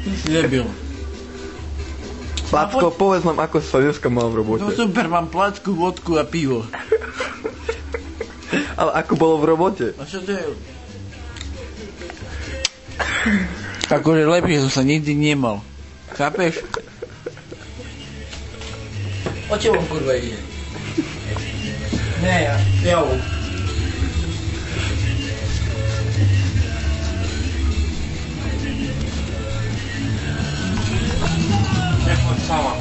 Ty si debil. Placko, povedz nám, ako sa dneska mal v robote. No super, mám placku, vodku a pivo. Ale ako bolo v robote? A čo to je? Akože lepšie som sa nikdy nemal. Chápeš? O čo vám kurva ide? Nie, ja. Nechoď sama.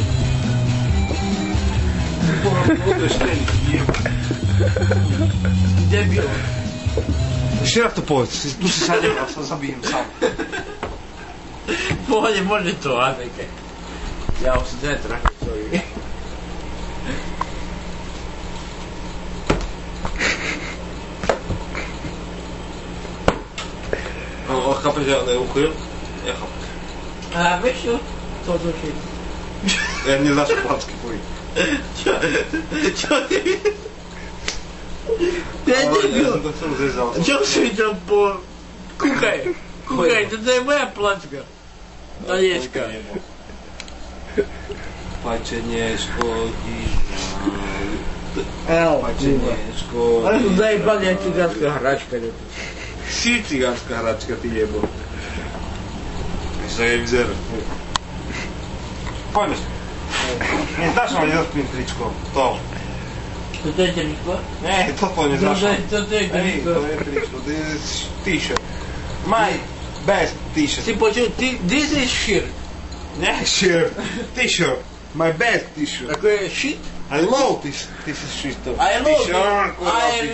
Debil. Ešte raz to povedz, tu si sadem a sa zabijem sám. Pohode, môže to, Adeke. Ja už si netrachil, sorry. No, chápeš, že ja neuchýl? Ja chápem. A vieš čo? To je. Ja neznášam placky tvojich. Čo ty? Ty je debil. Ja som to chcel zrezal. Čo si tam po... Kúkaj, toto je moja placka. Na dneska. Pačenie škodí. Pačenie škodí. Ale tu zajebaný aj cigánska hračka. Si cigánska hračka, ty jebo. Víš, to je vyzer. Poďme. Nezdáš ma nezaspím tričko. To. Toto je tričko? Nie, toto nezdáš ma. Toto je tričko. To je tričko, to je t-shirt. My best t-shirt. Si počul, this is shit. Nie, shirt. T-shirt. My best t-shirt. Ako je shit? I love this shit. I T-shirt.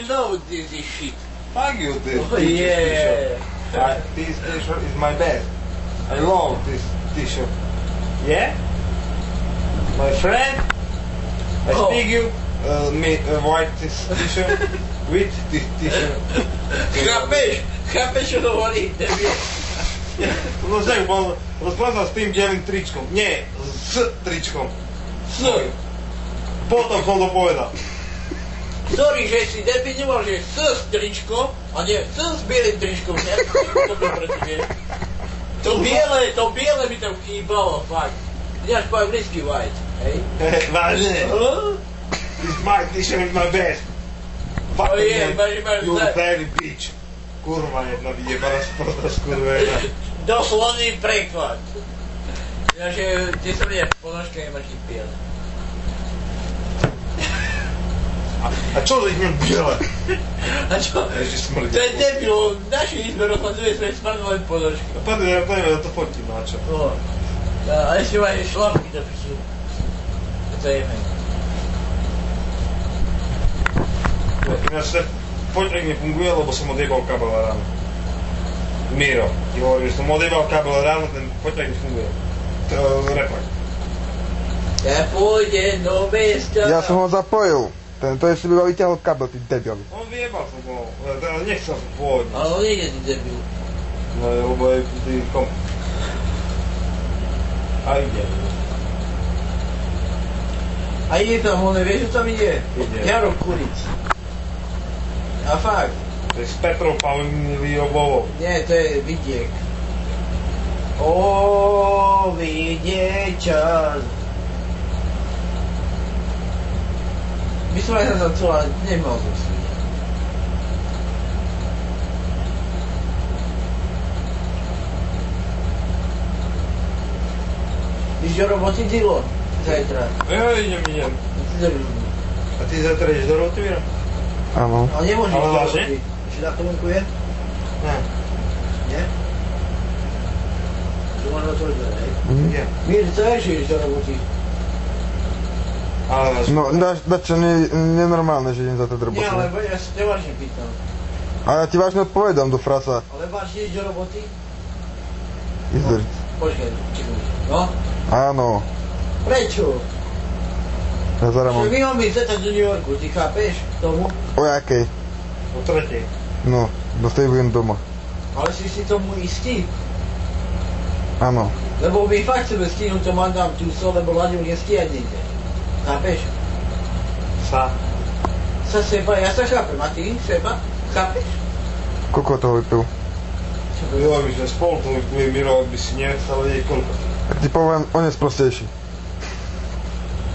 love this is shit. Fuck you, this Oh yeah. t-shirt. This t-shirt is my best. I love this t-shirt. Yeah? My friend, I speak you, white this t-shirt with this t-shirt. Chápeš, čo hovorí, debil? No zem, bol rozprával s tým bielým tričkom. Nie, s tričkom. Potom som to povedal. Sorry, že si definoval, že s tričkom, a nie s bielým tričkom. To by pretože. To biele mi tam chýbalo, fakt. Ináč po anglicky white, hej? Vážne. This my t-shirt is my best. Fuck Oh yeah, you very bitch. Kurva jedna vyjebaná sprota skurvená. Doslovný preklad. Ináč, ty sa mne ponožka nemáš nič biele. A čo to ich mám biele? A čo? Ježiš smrdí. To je debil, naši izbe rozhľaduje svoje spadnové ponožky. Poďme, to fotím, na čo? No. A ešte majú šlapky do pisu. To je jeme. Ináč ten foťák nefunguje, lebo som odjebal kábel ráno. Miro, ti hovorím, že som odjebal kábel ráno, ten foťák nefunguje. Repak. Ja pôjdem do mesta. Ja som ho zapojil. To je si by vyťahol kabel, ty debil. On vyjebal som ho, nechcel som pôvodne. Ale on nie je ty debil. No, lebo je vždy kom. A ide. A ide tam, on vieš, čo tam ide? Ide. Jaro Kuric. A fakt. To je s Petrou Pavliovou. Nie, to je vidiek. Ó, vidiečan. My som aj na to, ale nemal som si. Ideš do roboty, Dilo? Zajtra. Ja idem. A ty zajtra ideš do roboty, Miro? Áno. Ale nemôžeš Ale do vážne? roboty. Ešte na Tomonku je? Ne. Nie? To možno to ide, hej? Nie. Mír, co je, že ideš do roboty? Ale No, dačo, nenormálne, že idem za to do roboty. Nie, ale ja sa te vážne pýtam. A ja ti vážne odpovedám do fraca. Ale vážne ideš do roboty? Izdrť. Počkaj, čekuj. No? Áno. Prečo? Ja zaraz Že mám. my máme zletať do New Yorku, ty chápeš tomu? O jakej? o tretej. No, do tej budem doma. Ale si tomu istý? Áno. Lebo my fakt chceme stihnúť to mandám tú sol, lebo Laďu nestíhať nejde. Chápeš? Sa. Sa seba, ja sa chápem, a ty seba? Chápeš? Koľko toho vypil? Bylo by, že spolu to by Miro, by si nechcel vedieť koľko. Ti poviem, on je sprostejší.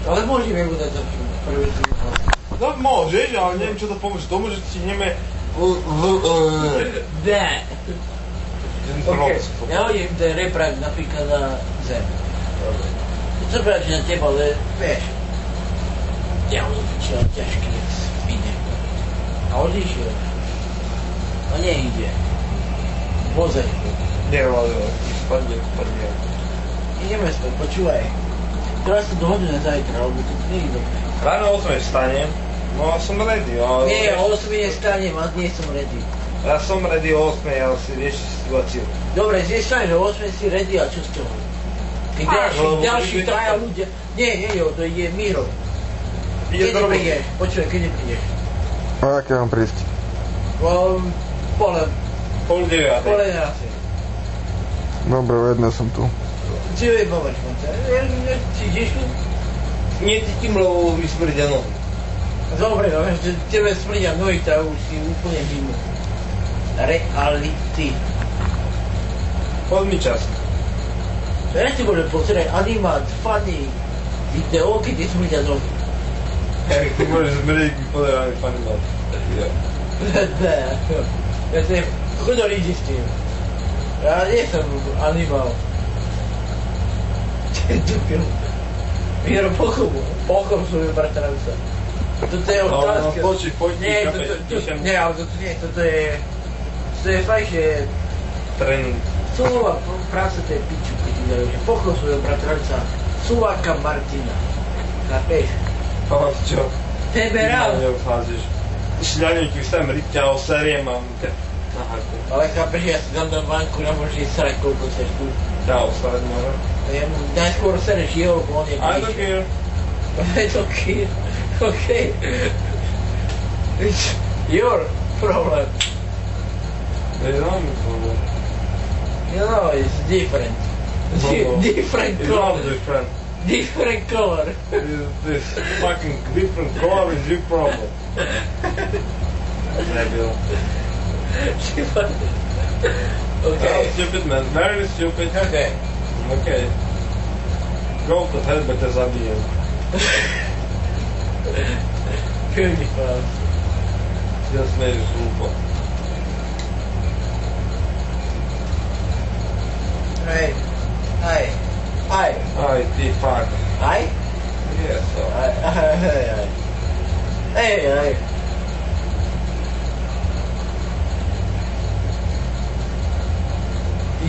Ale môžeme mu dať za prvý príklad. No môžeš, ale neviem čo to pomôže tomu, že ti neme... Ne. Okay. Ja hodím ten reprak napríklad na zem. To brať na teba, ale vieš. Ja ho začal ťažký jak svine. A odišiel. A neide. Vozaj ho. Nevadí, spadne. Ideme spať, počúvaj. Teraz sa dohodneme zajtra, lebo to nie je dobré. Ráno o 8 vstanem, no a som ready, ale... Nie, o 8 nestanem a nie som ready. Ja som ready o 8, ale si rieši situáciu. Dobre, zistane, že o 8 si ready a čo z toho? Tí ďalší traja ľudia... Nie, to je Miro. Keď neprídeš? Počúvaj, keď neprídeš? O aké mám prísť? Pol 9. Dobre, o jednej som tu. Či je bavač, monca? Či ideš tu? Necítim, lebo mi smrdia nohy. Dobre, no, že tebe smrdia nohy, tak už si úplne mimo. Reality. Poď mi čas. Ja ti budem pozerať animát, funny video, keď ti smrdia nohy. Hej, ty môžeš zmrieť mi poderaný fanimát. Ja som chudolíči s tým. Ja nie som animál. Miro, pochop svoju bratranca. Toto je otázka. No, poď, nie, nie, ale toto nie, toto je fakt, že... Tréning. Súva, práca to je piču, keď ti dajú, že pochop svojho bratranca. Súvaka Martina. Chápeš? Ale čo? Tebe rád. Ty ma neobchádzaš. Šľaňuť, vstajím ryťa, oseriem a na haku. Ale chápeš, ja si dám na banku, nemôžeš srať koľko chceš tu. Ja ostarať môžem. Ja mu najskôr sereš jeho, bo on je I don't care. I don't care. Okay. It's your problem. It's not my problem. You know, it's different. Different It's color. not different. Different color. This fucking different color is your problem. Debil. Okay. Stupid man, very stupid. Okay. Okay. Go to hell, but ťa zabijem. Pretty fast. Ja smeješ hlúpo. Hey. Hi. Hi. Aj, ty fuck. Hi? Yes, so. Hey.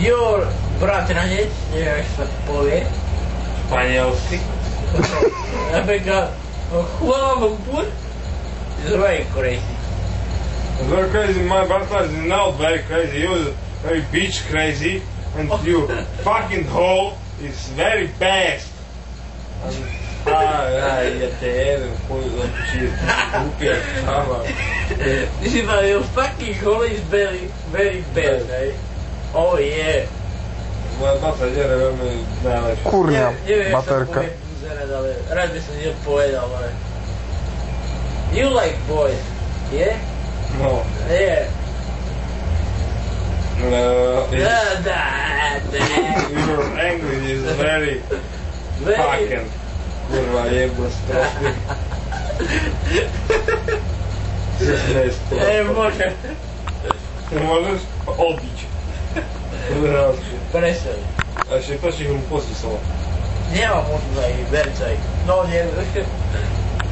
Your bratranec, neviem, jak sa to povie. Španielsky. Napríklad, Kuala Lumpur is very crazy. It's very crazy. My brother is not very crazy. You're very bitch crazy. And you fucking hoe is very best. Ja te jebem, chuj, či glupie, čava. Ty si mal, your fucking hole is very, very bad, hej? Oh yeah. Moja bata dere veľmi najlepšia. Kurňa, Neviem, jak sa baterka. povie buzerať, ale rád by som niečo povedal, ale... You like boys, yeah? No. Yeah. No, Da. your English is very Very... fucking. Kurva, jebos, trošku. Si smeješ Môžem. Môžeš obiť. Presne. A ešte prečo mu posísala. Nemám možno aj vercaj. No, nie.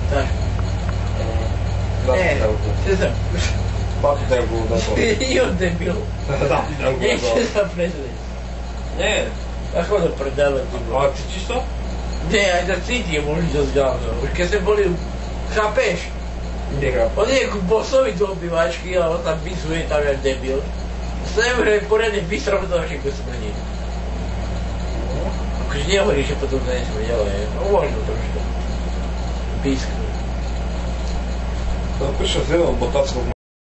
Tak. Nie, chcem. Dati telku da to. Jo, debil. Dati telku da to. Nechce sa prezrieť. Nie. A chodil predávať. Ale cítiš to? Nie, aj tak cítim už dosť dávno. Už keď sme boli, chápeš? Nechápem. On je ku bosovi do obývačky a on tam písuje tam jak debil. Stojím, že poriadne bystro to všetko smrdí. Akože nehovorí, že potom to nesmrdí, ale no možno trošku. Písknu. To prišiel s jednou botackou